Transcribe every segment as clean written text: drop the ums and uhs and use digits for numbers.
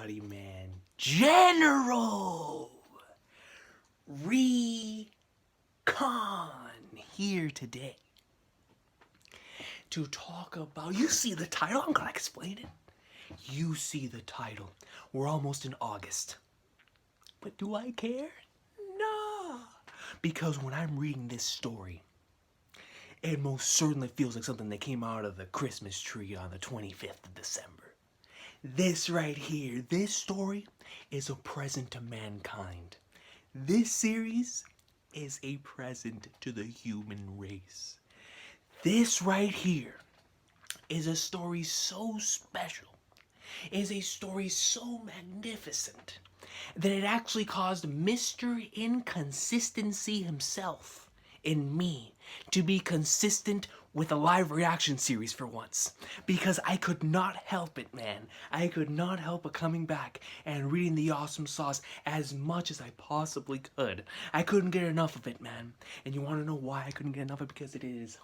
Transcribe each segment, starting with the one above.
buddy, man, General Recon here today to talk about, you see the title, I'm gonna explain it. You see the title. We're almost in August. But do I care? Nah. Because when I'm reading this story, it most certainly feels like something that came out of the Christmas tree on the 25th of December. This right here, this story is a present to mankind. This series is a present to the human race. This right here is a story so special, is a story so magnificent, that it actually caused Mr. Inconsistency himself in me to be consistent with a live reaction series for once. Because I could not help it, man. I could not help but coming back and reading the awesome sauce as much as I possibly could. I couldn't get enough of it, man. And you want to know why I couldn't get enough of it? Because it is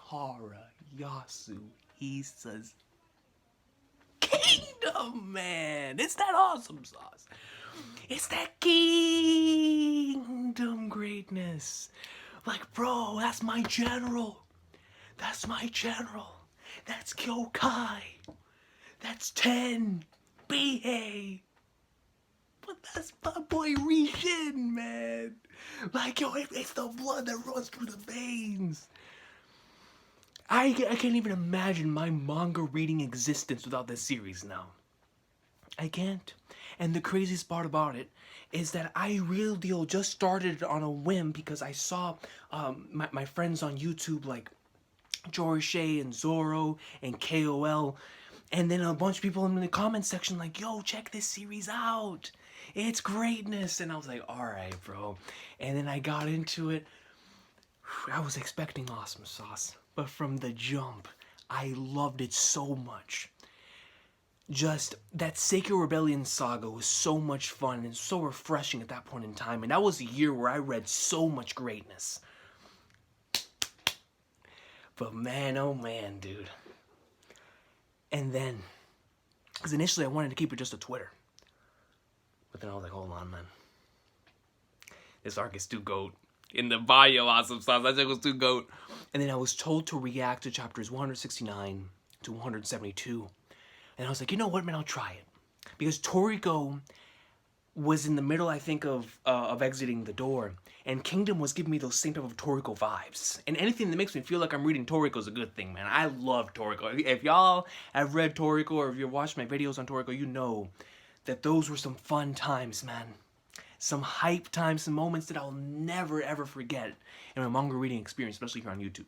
Yasuhisa's kingdom, man. It's that awesome sauce. It's that kingdom greatness. Like, bro, that's my general. That's my general. That's Kyokai. That's Ten. Bihei. But that's my boy Recon, man. Like, yo, it's the blood that runs through the veins. I can't even imagine my manga reading existence without this series now. I can't. And the craziest part about it is that I real deal just started it on a whim because I saw my friends on YouTube like Jorishay and Zoro and KOL, and then a bunch of people in the comment section like, yo, check this series out. It's greatness. And I was like, alright, bro. And then I got into it. I was expecting awesome sauce. But from the jump, I loved it so much. Just that Sacred Rebellion saga was so much fun and so refreshing at that point in time. And that was a year where I read so much greatness. But man, oh man, dude. And then, because initially I wanted to keep it just a Twitter. But then I was like, hold on, man. This arc is too goat. In the bio, awesome sauce, I said it was too goat. And then I was told to react to chapters 169 to 172. And I was like, you know what, man, I'll try it. Because Toriko was in the middle, I think, of exiting the door. And Kingdom was giving me those same type of Toriko vibes. And anything that makes me feel like I'm reading Toriko is a good thing, man. I love Toriko. If y'all have read Toriko or if you've watched my videos on Toriko, you know that those were some fun times, man. Some hype times, some moments that I'll never, ever forget in my manga reading experience, especially here on YouTube.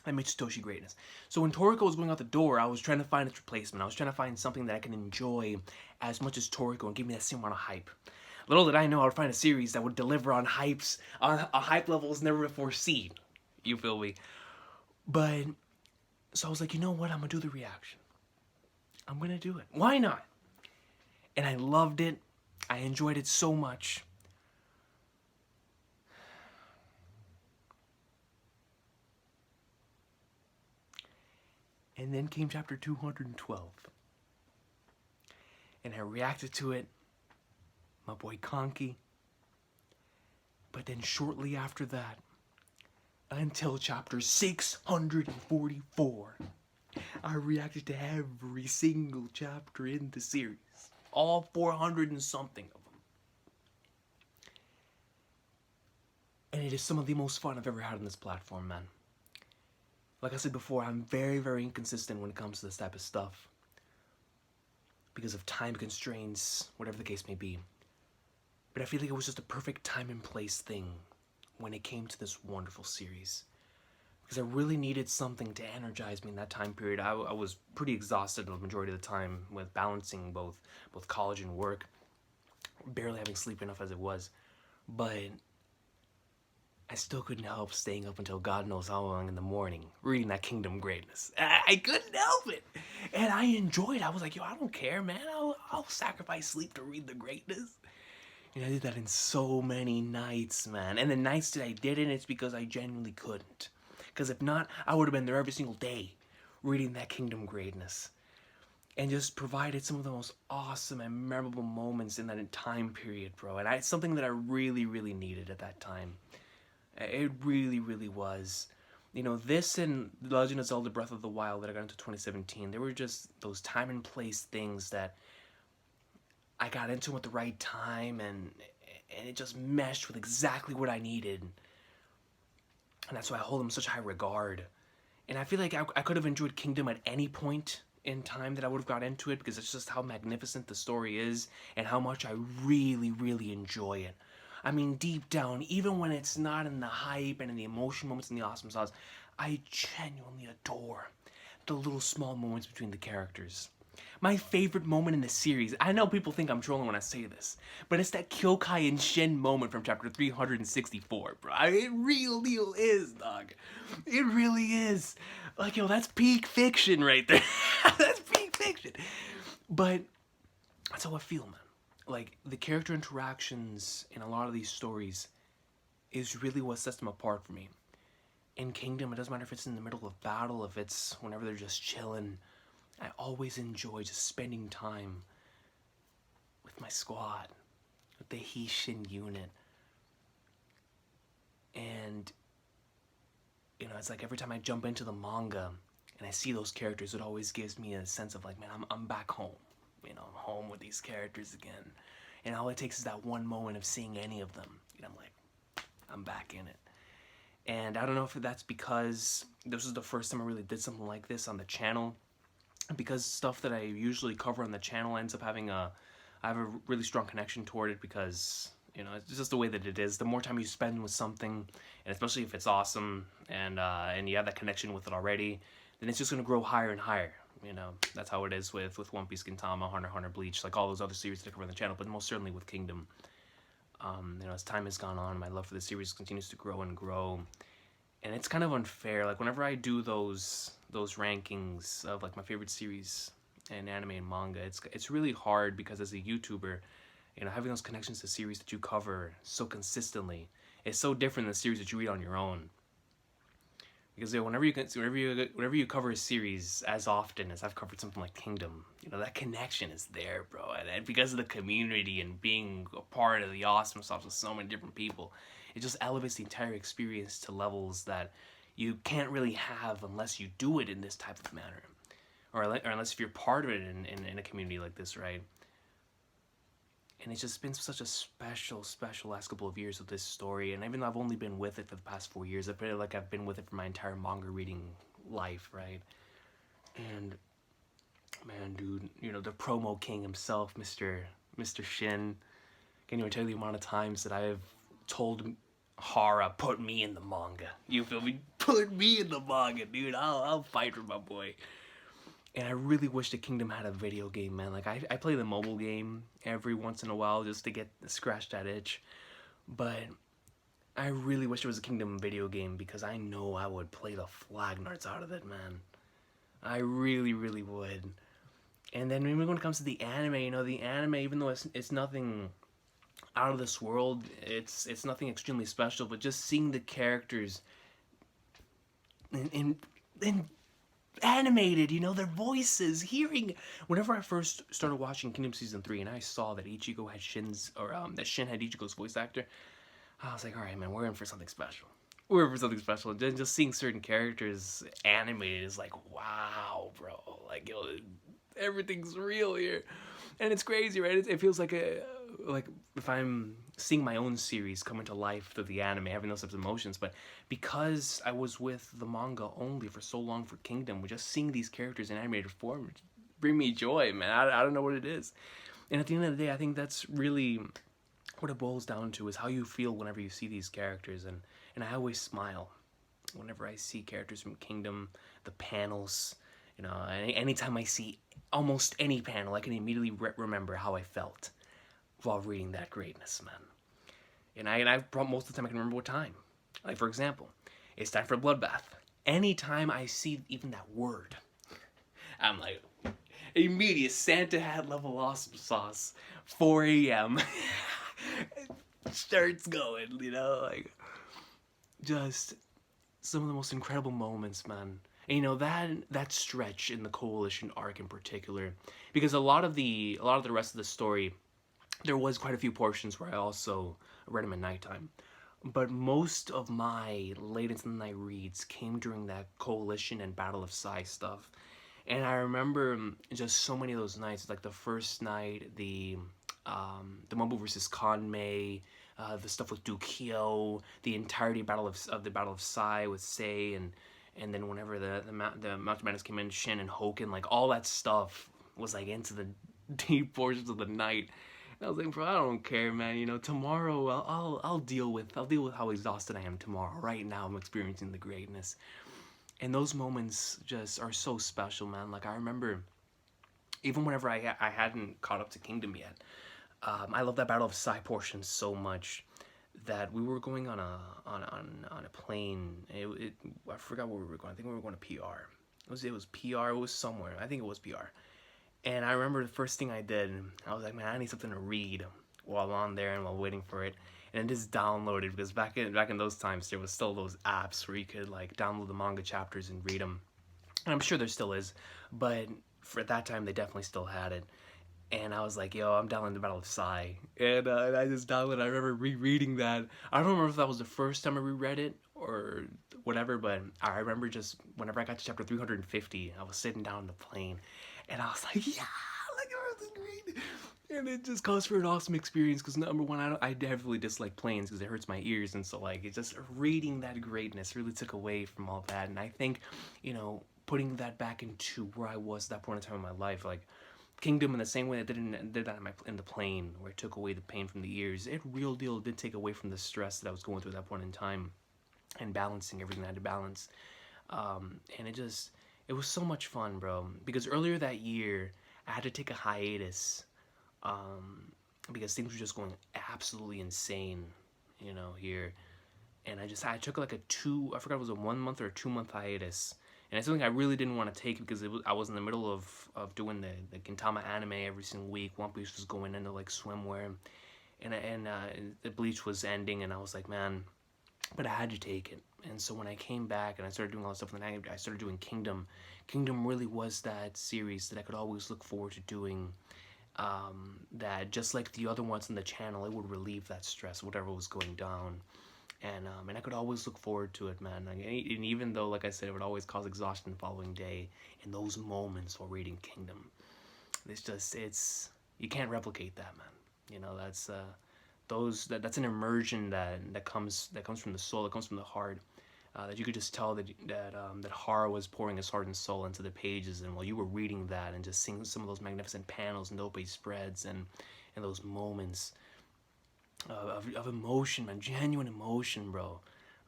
That made Satoshi greatness. So when Toriko was going out the door, I was trying to find its replacement. I was trying to find something that I can enjoy as much as Toriko and give me that same amount of hype. Little did I know I would find a series that would deliver on hypes, on a hype levels never before seen. You feel me? But, so I was like, you know what? I'm going to do the reaction. I'm going to do it. Why not? And I loved it. I enjoyed it so much. And then came chapter 212. And I reacted to it. My boy Conky. But then shortly after that, until chapter 644, I reacted to every single chapter in the series. All 400 and something of them. And it is some of the most fun I've ever had on this platform, man. Like I said before, I'm very, very inconsistent when it comes to this type of stuff. Because of time constraints, whatever the case may be. But I feel like it was just a perfect time and place thing when it came to this wonderful series. Because I really needed something to energize me in that time period. I was pretty exhausted the majority of the time with balancing both college and work. Barely having sleep enough as it was. But I still couldn't help staying up until God knows how long in the morning, reading that Kingdom greatness. I couldn't help it. And I enjoyed it. I was like, yo, I don't care, man. I'll sacrifice sleep to read the greatness. And I did that in so many nights, man. And the nights that I didn't, it's because I genuinely couldn't. Because if not, I would have been there every single day reading that Kingdom greatness. and just provided some of the most awesome and memorable moments in that time period, bro. And it's something that I really, really needed at that time. It really, really was. You know, this and The Legend of Zelda Breath of the Wild that I got into 2017, they were just those time and place things that I got into at the right time, and it just meshed with exactly what I needed. And that's why I hold them in such high regard. And I feel like I could have enjoyed Kingdom at any point in time that I would have got into it, because it's just how magnificent the story is and how much I really, really enjoy it. I mean, deep down, even when it's not in the hype and in the emotion moments and the awesome sauce, I genuinely adore the little small moments between the characters. My favorite moment in the series, I know people think I'm trolling when I say this, but it's that Kyokai and Shin moment from chapter 364, bro. It really is, dog. It really is. Like, yo, that's peak fiction right there. That's peak fiction. But that's how I feel, man. Like, the character interactions in a lot of these stories is really what sets them apart for me. In Kingdom, it doesn't matter if it's in the middle of battle, if it's whenever they're just chilling. I always enjoy just spending time with my squad, with the Heishin unit. And, you know, it's like every time I jump into the manga and I see those characters, it always gives me a sense of like, man, I'm back home. You know, I'm home with these characters again. And all it takes is that one moment of seeing any of them. You know, I'm like, I'm back in it. And I don't know if that's because this was the first time I really did something like this on the channel. Because stuff that I usually cover on the channel ends up having I have a really strong connection toward it, because, you know, it's just the way that it is. The more time you spend with something, and especially if it's awesome, and you have that connection with it already, then it's just going to grow higher and higher. You know, that's how it is with One Piece, Gintama, Hunter x Hunter, Bleach, like all those other series that I cover on the channel, but most certainly with Kingdom. You know, as time has gone on, my love for the series continues to grow and grow. And it's kind of unfair, like whenever I do those rankings of like my favorite series and anime and manga, it's really hard, because as a YouTuber, you know, having those connections to series that you cover so consistently is so different than the series that you read on your own. Because, you know, whenever you cover a series as often as I've covered something like Kingdom, you know, that connection is there, bro. And because of the community and being a part of the awesome stuff with so many different people, it just elevates the entire experience to levels that you can't really have unless you do it in this type of manner, or unless if you're part of it in a community like this, right? And it's just been such a special last couple of years with this story. And even though I've only been with it for the past 4 years, I feel like I've been with it for my entire manga reading life, right? And man, dude, you know, the promo king himself, Mr. Shin. Can't even tell you the amount of times that I have told Hara, put me in the manga. You feel me? Put me in the manga, dude. I'll fight for my boy. And I really wish the Kingdom had a video game, man. Like, I play the mobile game every once in a while just to scratch that itch. But I really wish there was a Kingdom video game, because I know I would play the flag nuts out of it, man. I really, really would. And then when it comes to the anime, you know, the anime, even though it's nothing out of this world, it's nothing extremely special, but just seeing the characters in animated, you know, their voices, hearing. Whenever I first started watching Kingdom Season 3 and I saw that Ichigo had that Shin had Ichigo's voice actor, I was like, alright, man, we're in for something special. We're in for something special. And just seeing certain characters animated is like, wow, bro. Like, yo, everything's real here. And it's crazy, right? It feels like if I'm seeing my own series come into life through the anime, having those types of emotions. But because I was with the manga only for so long for Kingdom, just seeing these characters in animated form bring me joy, man. I don't know what it is. And at the end of the day, I think that's really what it boils down to, is how you feel whenever you see these characters. And I always smile whenever I see characters from Kingdom, the panels. You know, anytime I see almost any panel, I can immediately remember how I felt while reading that greatness, man. And I most of the time I can remember what time. Like, for example, it's time for Bloodbath. Anytime I see even that word, I'm like, immediate Santa hat level awesome sauce, 4 a.m. Starts going, you know, like, just some of the most incredible moments, man. And you know, that stretch in the Coalition arc in particular, because a lot of the rest of the story, there was quite a few portions where I also read them at nighttime. But most of my late into the night reads came during that Coalition and Battle of Sai stuff. And I remember just so many of those nights, like the first night, the Mumble versus Conmay, the stuff with Dukio, the entirety of the Battle of Sai with Sei, and then whenever the Mountain Madness came in, Shin and Hoken, like all that stuff was like into the deep portions of the night. And I was like, bro, I don't care, man. You know, tomorrow I'll deal with how exhausted I am tomorrow. Right now I'm experiencing the greatness. And those moments just are so special, man. Like I remember, even whenever I hadn't caught up to Kingdom yet, I love that Battle of Sai portion so much that we were going on a plane. I forgot where we were going. I think we were going to PR. It was PR. It was somewhere. I think it was PR. And I remember the first thing I did, I was like, man, I need something to read while I'm on there and while waiting for it. And it just downloaded, because back in those times there was still those apps where you could like download the manga chapters and read them. And I'm sure there still is, but for that time they definitely still had it. And I was like, yo, I'm downloading the Battle of Sai. And I just downloaded. I remember rereading that. I don't remember if that was the first time I reread it or whatever, but I remember just whenever I got to chapter 350, I was sitting down on the plane, and I was like, yeah, like I was great. And it just calls for an awesome experience, because number one, I definitely dislike planes because it hurts my ears, and so like it just reading that greatness really took away from all that. And I think, you know, putting that back into where I was at that point in time in my life, like Kingdom, in the same way that did that in the plane, where it took away the pain from the ears, it real deal did take away from the stress that I was going through at that point in time, and balancing everything I had to balance. And it was so much fun, bro. Because earlier that year, I had to take a hiatus, because things were just going absolutely insane, you know, here. And I took like I forgot, it was a 1 month or a 2 month hiatus. And it's something I really didn't want to take, because I was in the middle of doing the Gintama anime every single week. One Piece was going into like swimwear, and the Bleach was ending, and I was like, man, but I had to take it. And so when I came back and I started doing all this stuff, and then I started doing Kingdom. Kingdom really was that series that I could always look forward to doing. That just like the other ones on the channel, it would relieve that stress, whatever was going down. And I could always look forward to it, man. And even though, like I said, it would always cause exhaustion the following day, in those moments while reading Kingdom, you can't replicate that, man. You know, that's an immersion that comes from the soul, that comes from the heart. That you could just tell that Hara was pouring his heart and soul into the pages, and while you were reading that and just seeing some of those magnificent panels and no-page spreads and those moments of emotion, man, genuine emotion, bro.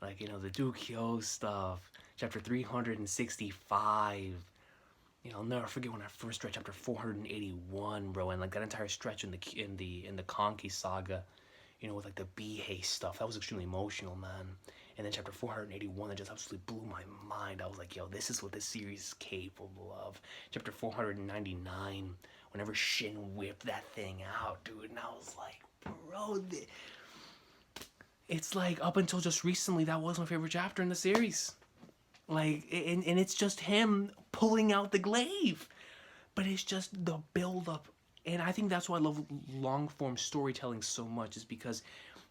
Like, you know, the Dukyo stuff, chapter 365. You know, I'll never forget when I first read chapter 481, bro, and like that entire stretch in the Konki saga, you know, with like the Bihei stuff. That was extremely emotional, man. And then chapter 481, that just absolutely blew my mind. I was like, yo, this is what this series is capable of. Chapter 499, whenever Shin whipped that thing out, dude, and I was like, bro, it's like up until just recently, that was my favorite chapter in the series. Like, and it's just him pulling out the glaive. But it's just the build-up. And I think that's why I love long-form storytelling so much, is because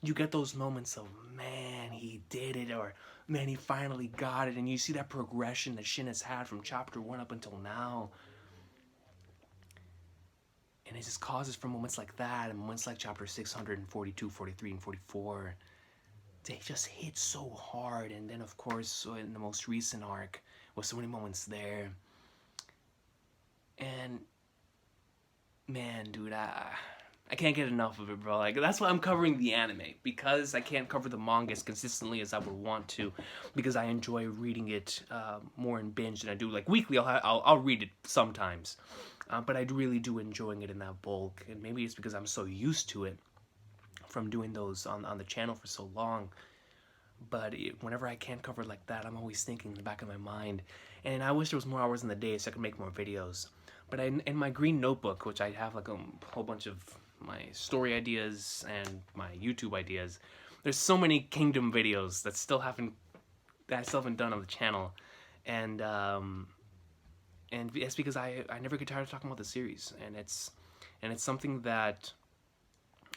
you get those moments of, man, he did it, or man, he finally got it. And you see that progression that Shin has had from chapter 1 up until now. And it just causes for moments like that, and moments like chapter 642, 43, and 44. They just hit so hard. And then, of course, in the most recent arc, with so many moments there. And, man, dude, I can't get enough of it, bro. Like, that's why I'm covering the anime, because I can't cover the manga as consistently as I would want to, because I enjoy reading it more in binge than I do. Like, weekly, I'll read it sometimes. But I really do enjoying it in that bulk, and maybe it's because I'm so used to it from doing those on the channel for so long. But whenever I can't cover it like that, I'm always thinking in the back of my mind, and I wish there was more hours in the day so I could make more videos. But in my green notebook, which I have like a whole bunch of my story ideas and my YouTube ideas, there's so many Kingdom videos that I still haven't done on the channel. And it's because I never get tired of talking about the series, and it's something that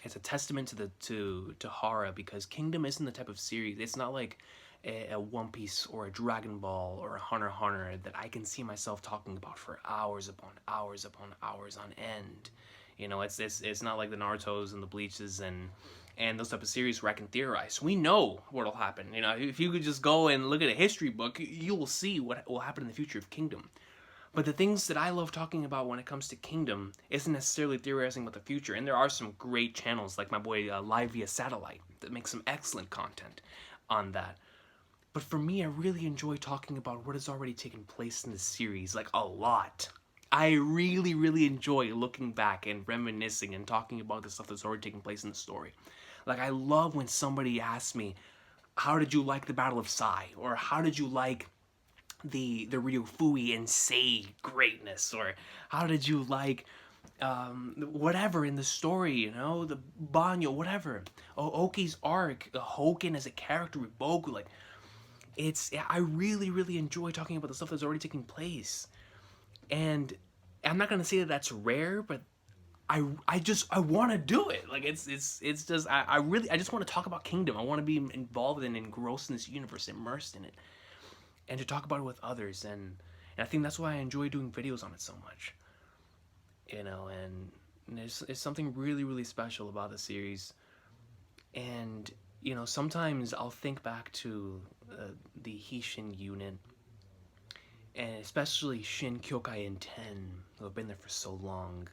it's a testament to Hara, because Kingdom isn't the type of series. It's not like a One Piece or a Dragon Ball or a Hunter x Hunter that I can see myself talking about for hours upon hours upon hours on end. You know, it's not like the Naruto's and the Bleaches and those type of series where I can theorize. We know what'll happen. You know, if you could just go and look at a history book, you will see what will happen in the future of Kingdom. But the things that I love talking about when it comes to Kingdom isn't necessarily theorizing about the future. And there are some great channels like my boy Live Via Satellite that make some excellent content on that. But for me, I really enjoy talking about what has already taken place in the series, like a lot. I really, really enjoy looking back and reminiscing and talking about the stuff that's already taken place in the story. Like, I love when somebody asks me, how did you like the Battle of Sai? Or how did you like the Ryufui and Sei greatness? Or how did you like whatever in the story, you know, the Banyo, whatever. Oki's arc, Hoken as a character with Boku, like, I really, really enjoy talking about the stuff that's already taking place. And I'm not gonna say that that's rare, but I want to do it. Like, it's just I just want to talk about Kingdom. I want to be involved and engrossed in this universe, immersed in it, and to talk about it with others. And I think that's why I enjoy doing videos on it so much. You know, and it's something really, really special about the series. And you know, sometimes I'll think back to the Hishin unit, and especially Shin, Kyokai, and Ten, who have been there for so long.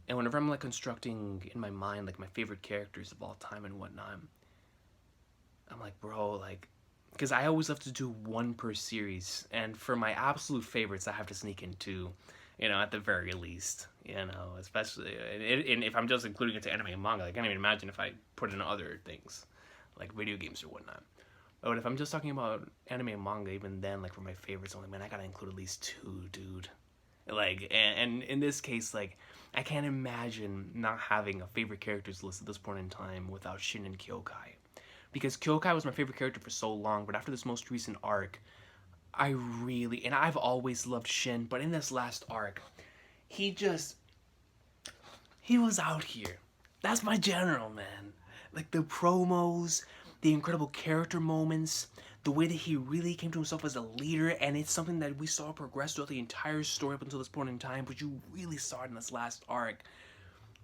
And whenever I'm like constructing in my mind like my favorite characters of all time and whatnot, I'm like, bro, like, because I always love to do one per series, and for my absolute favorites, I have to sneak in two, you know, at the very least, you know, especially, and if I'm just including it to anime and manga, I can't even imagine if I put in other things, like video games or whatnot. But if I'm just talking about anime and manga, even then, like, for my favorites, I'm like, man, I gotta include at least two, dude. Like, and in this case, like, I can't imagine not having a favorite characters list at this point in time without Shin and Kyokai. Because Kyokai was my favorite character for so long, but after this most recent arc, and I've always loved Shin, but in this last arc, he was out here. That's my general, man. Like, the promos, the incredible character moments, the way that he really came to himself as a leader, and it's something that we saw progress throughout the entire story up until this point in time, but you really saw it in this last arc.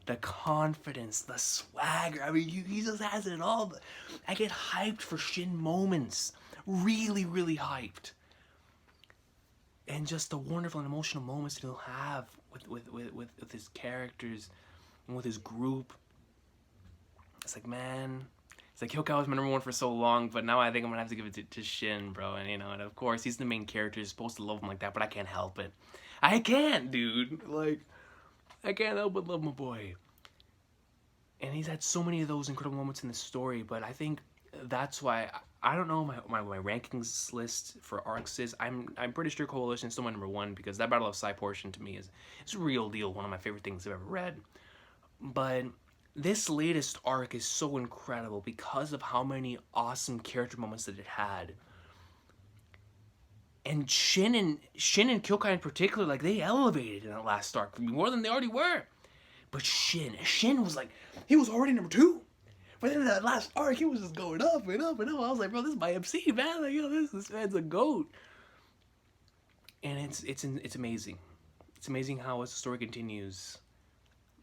The confidence, the swagger, I mean, he just has it all. I get hyped for Shin moments. Really, really hyped. And just the wonderful and emotional moments that he'll have with his characters and with his group. It's like, man, it's like Kyokai was my number one for so long, but now I think I'm gonna have to give it to Shin, bro. And you know, and of course he's the main character, you're supposed to love him like that, but I can't help it. I can't, dude. Like, I can't help but love my boy. And he's had so many of those incredible moments in the story, but I think that's why I don't know my rankings list for arcs is. I'm pretty sure Coalition is still my number one, because that Battle of Sai portion to me is a real deal, one of my favorite things I've ever read. But this latest arc is so incredible because of how many awesome character moments that it had. And Shin and Kyokai in particular, like, they elevated in that last arc for me more than they already were. But Shin was like, he was already number two. But then in that last arc, he was just going up and up and up. I was like, bro, this is my MC, man. Like, you know, this man's a GOAT. And it's amazing. It's amazing how as the story continues,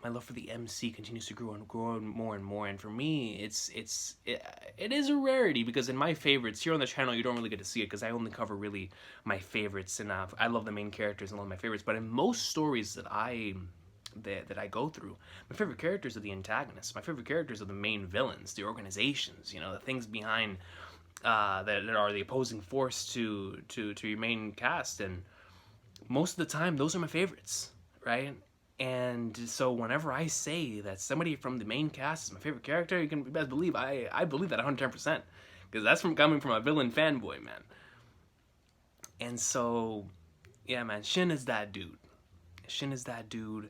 my love for the MC continues to grow more and more. And for me, it is a rarity, because in my favorites here on the channel, you don't really get to see it, because I only cover really my favorites, and I love the main characters and love my favorites. But in most stories that I go through, my favorite characters are the antagonists. My favorite characters are the main villains, the organizations, you know, the things behind that are the opposing force to your main cast. And most of the time, those are my favorites, right? And so whenever I say that somebody from the main cast is my favorite character, you can best believe I believe that 110%, because that's coming from a villain fanboy, man. And so, yeah, man, Shin is that dude. Shin is that dude.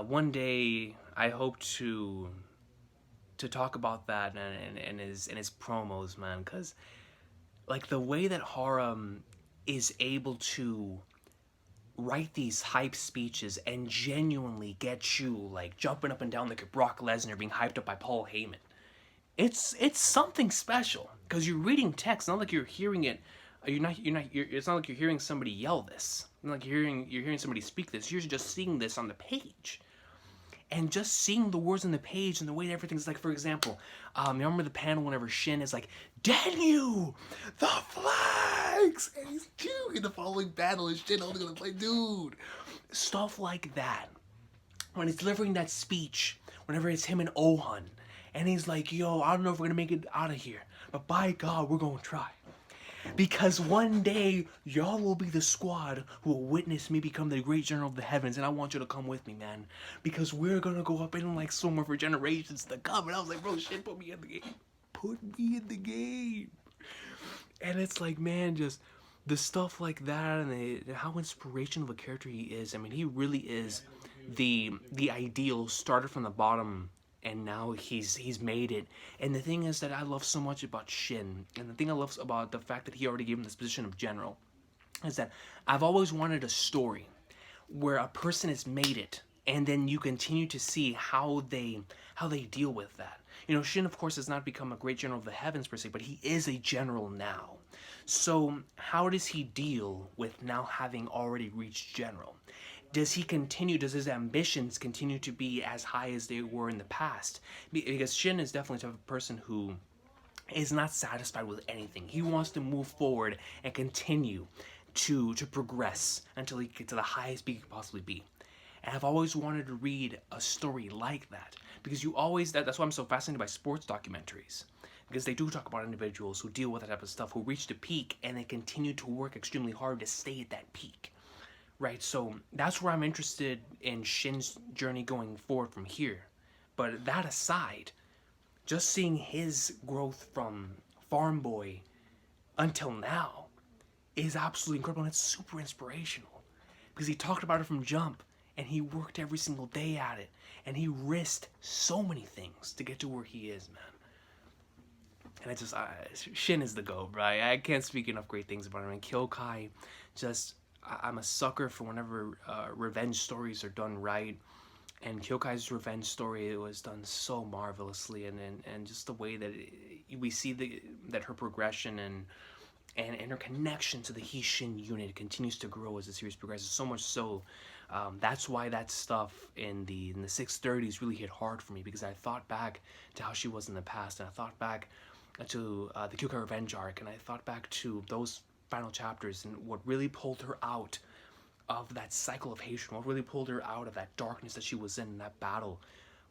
One day, I hope to talk about that and his promos, man, because like the way that Hara is able to write these hype speeches and genuinely get you like jumping up and down like a Brock Lesnar being hyped up by Paul Heyman. It's something special because you're reading text, not like you're hearing it. It's not like you're hearing somebody yell this. Not like you're hearing somebody speak this. You're just seeing this on the page, and just seeing the words on the page and the way everything's like. For example, you remember the panel whenever Shin is like, "Denu, the flags," and he's doing the following battle is Shin only gonna play, dude. Stuff like that. When he's delivering that speech, whenever it's him and Ohan, and he's like, "Yo, I don't know if we're gonna make it out of here, but by God, we're gonna try. Because one day, y'all will be the squad who will witness me become the great general of the heavens, and I want you to come with me, man. Because we're gonna go up in like somewhere for generations to come." And I was like, bro, shit, put me in the game. Put me in the game. And it's like, man, just the stuff like that and how inspirational of a character he is. I mean, he really is the ideal, started from the bottom, and now he's made it. And the thing is that I love so much about Shin, and the thing I love about the fact that he already gave him this position of general, is that I've always wanted a story where a person has made it, and then you continue to see how they deal with that. You know, Shin, of course, has not become a great general of the heavens per se, but he is a general now. So how does he deal with now having already reached general? Does his ambitions continue to be as high as they were in the past? Because Shin is definitely the type of person who is not satisfied with anything. He wants to move forward and continue to progress until he gets to the highest peak he could possibly be. And I've always wanted to read a story like that, because that's why I'm so fascinated by sports documentaries, because they do talk about individuals who deal with that type of stuff, who reach the peak and they continue to work extremely hard to stay at that peak. Right, so that's where I'm interested in Shin's journey going forward from here. But that aside, just seeing his growth from farm boy until now is absolutely incredible, and it's super inspirational. Because he talked about it from jump, and he worked every single day at it, and he risked so many things to get to where he is, man. And Shin is the GOAT, right? I can't speak enough great things about him. And Kyokai, I'm a sucker for whenever revenge stories are done right, and Kyokai's revenge story, it was done so marvelously, and just the way that we see that her progression and her connection to the Hishin unit continues to grow as the series progresses. So much so, that's why that stuff in the 630s really hit hard for me, because I thought back to how she was in the past, and I thought back to the Kyokai revenge arc, and I thought back to those final chapters and what really pulled her out of that cycle of Heishin, what really pulled her out of that darkness that she was in that battle,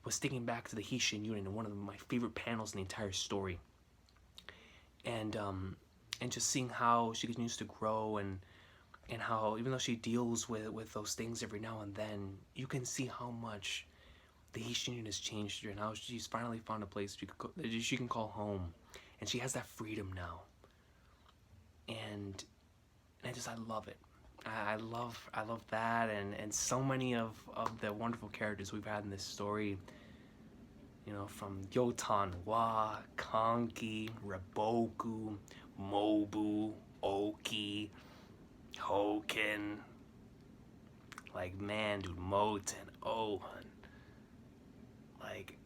was thinking back to the Hishin unit, and one of my favorite panels in the entire story. And just seeing how she continues to grow, and how even though she deals with those things every now and then, you can see how much the Hishin unit has changed her, and how she's finally found a place that she can call home, and she has that freedom now. And I love it. I love that, and so many of the wonderful characters we've had in this story. You know, from Yotan, Wa, Kanki, Reboku, Mobu, Oki, Hoken. Like, man, dude, Moten, Ohan. Like,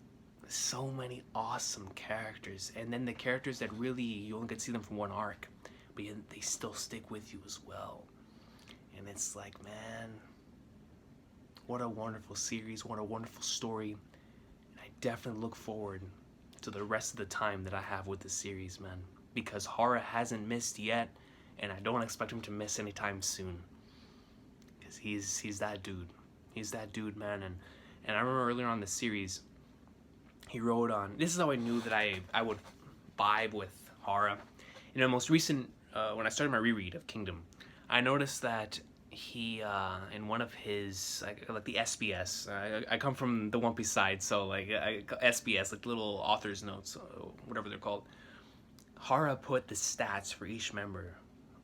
so many awesome characters. And then the characters that really, you only get to see them from one arc, but they still stick with you as well. And it's like, man, what a wonderful series, what a wonderful story. And I definitely look forward to the rest of the time that I have with this series, man. Because Hara hasn't missed yet, and I don't expect him to miss anytime soon. Because he's that dude. He's that dude, man. And I remember earlier on in the series, he wrote on, this is how I knew that I would vibe with Hara. In the most recent, when I started my reread of Kingdom, I noticed that he, in one of his, like the SBS, I come from the One Piece side, so like SBS, like little author's notes, whatever they're called, Hara put the stats for each member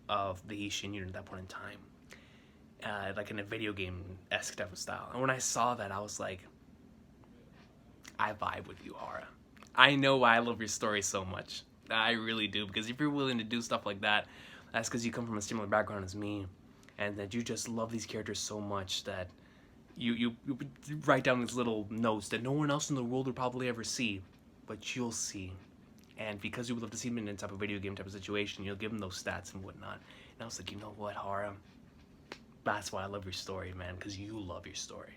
of the Ishin unit at that point in time, like in a video game-esque type of style. And when I saw that, I was like, I vibe with you, Hara. I know why I love your story so much. I really do, because if you're willing to do stuff like that, That's because you come from a similar background as me, and that you just love these characters so much that you write down these little notes that no one else in the world would probably ever see, but you'll see. And because you would love to see them in a type of video game type of situation, you'll give them those stats and whatnot. And I was like, you know what, Hara? That's why I love your story, man, because you love your story.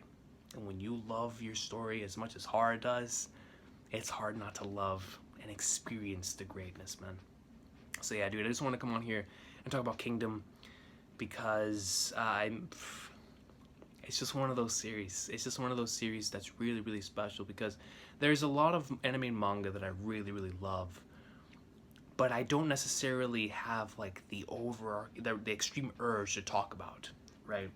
And when you love your story as much as Hara does, it's hard not to love and experience the greatness, man. So yeah, dude, I just want to come on here and talk about Kingdom because it's just one of those series. It's just one of those series that's really, really special because there's a lot of anime and manga that I really, really love, but I don't necessarily have like the extreme urge to talk about, right?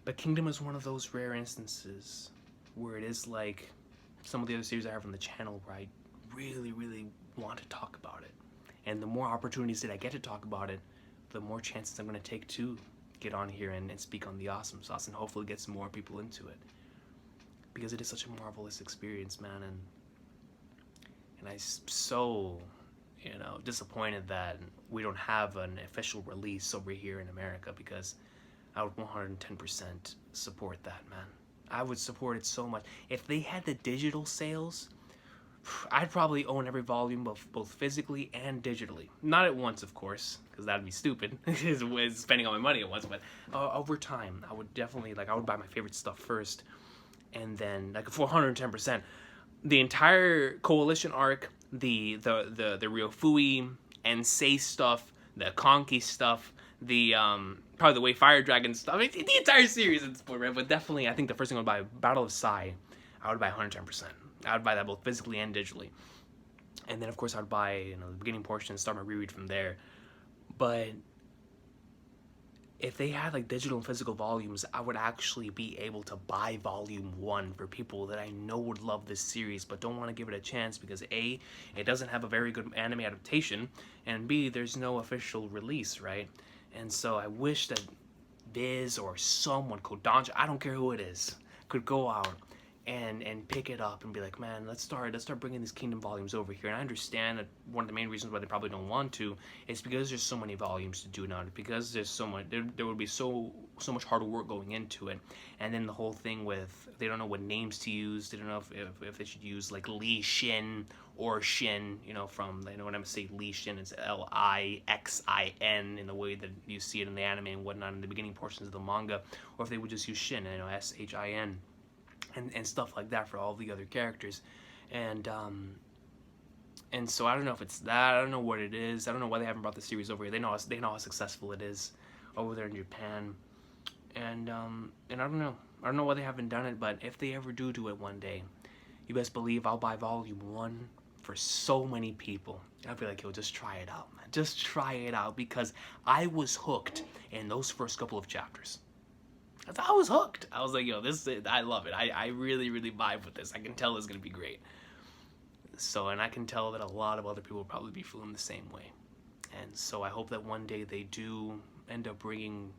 But Kingdom is one of those rare instances where it is like some of the other series I have on the channel where I really, really want to talk about it. And the more opportunities that I get to talk about it, the more chances I'm going to take to get on here and speak on the awesome sauce and hopefully get some more people into it. Because it is such a marvelous experience, man. And I'm so, you know, disappointed that we don't have an official release over here in America, because I would 110% support that, man. I would support it so much. If they had the digital sales, I'd probably own every volume both physically and digitally. Not at once, of course, because that'd be stupid. It's spending all my money at once. But over time, I would definitely, like, I would buy my favorite stuff first, and then, like, 410%, the entire Coalition arc, the Ryofui and Sei stuff, the Conky stuff, the probably the Way Fire Dragon stuff. I mean, the entire series at this point, right? But definitely, I think the first thing I would buy, Battle of Sai, I would buy 110%. I would buy that both physically and digitally. And then, of course, I would buy, you know, the beginning portion and start my reread from there. But if they had, like, digital and physical volumes, I would actually be able to buy Volume 1 for people that I know would love this series but don't want to give it a chance because A, it doesn't have a very good anime adaptation, and B, there's no official release, right? And so I wish that Viz or someone, Kodansha, I don't care who it is, could go out and pick it up and be like, man, let's start bringing these Kingdom volumes over here. And I understand that one of the main reasons why they probably don't want to is because there's so many volumes to do now, because there's so much, there would be so much hard work going into it. And then the whole thing with, they don't know what names to use. They don't know if they should use like Li Shin or Shin, you know, from, you know, when I say Li Shin, it's Lixin in the way that you see it in the anime and whatnot in the beginning portions of the manga, or if they would just use Shin, you know, Shin. And stuff like that for all the other characters, and so I don't know if it's that. I don't know what it is. I don't know why they haven't brought the series over here. They know how successful it is over there in Japan, and I don't know. I don't know why they haven't done it. But if they ever do it one day, you best believe I'll buy Volume 1 for so many people. I'll be like, yo, just try it out, man. Just try it out, because I was hooked in those first couple of chapters. I was hooked. I was like, yo, I love it. I really, really vibe with this. I can tell it's going to be great. So, and I can tell that a lot of other people will probably be feeling the same way. And so I hope that one day they do end up bringing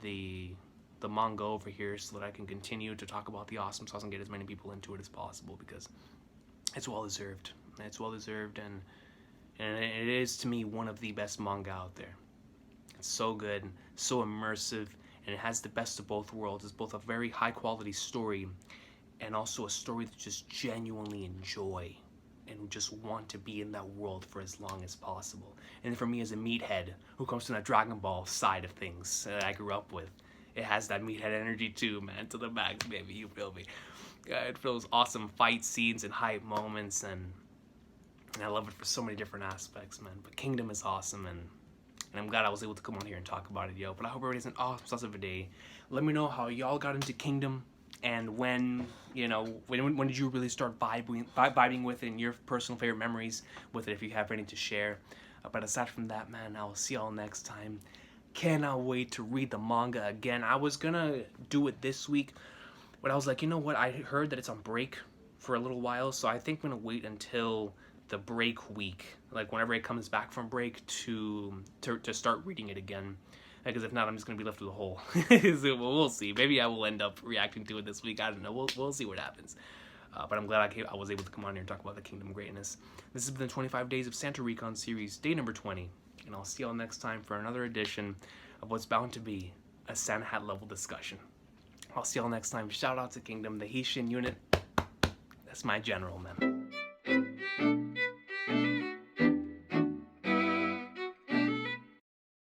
the manga over here so that I can continue to talk about the awesome sauce and get as many people into it as possible, because it's well deserved. It's well deserved, and it is, to me, one of the best manga out there. It's so good, so immersive, and it has the best of both worlds. It's both a very high quality story and also a story that you just genuinely enjoy and just want to be in that world for as long as possible. And for me, as a meathead who comes from that Dragon Ball side of things that I grew up with, it has that meathead energy too, man, to the max, baby, you feel me? It feels awesome fight scenes and hype moments, and I love it for so many different aspects, man. But Kingdom is awesome, and I'm glad I was able to come on here and talk about it, yo. But I hope everybody's an awesome sauce of a day. Let me know how y'all got into Kingdom, and when, you know, when did you really start vibing with it, and your personal favorite memories with it, if you have any to share. But aside from that, man, I will see y'all next time. Cannot wait to read the manga again. I was gonna do it this week, but I was like, you know what? I heard that it's on break for a little while, so I think I'm gonna wait until the break week, like whenever it comes back from break, to start reading it again, because if not, I'm just gonna be left with a hole. So we'll see. Maybe I will end up reacting to it this week. I don't know. We'll see what happens. But I'm glad I was able to come on here and talk about the Kingdom greatness. This has been the 25 Days of Santa Recon series, day number 20. and I'll see y'all next time for another edition of what's bound to be a Santa Hat level discussion. I'll see y'all next time. Shout out to Kingdom, the Haitian unit. That's my general, man.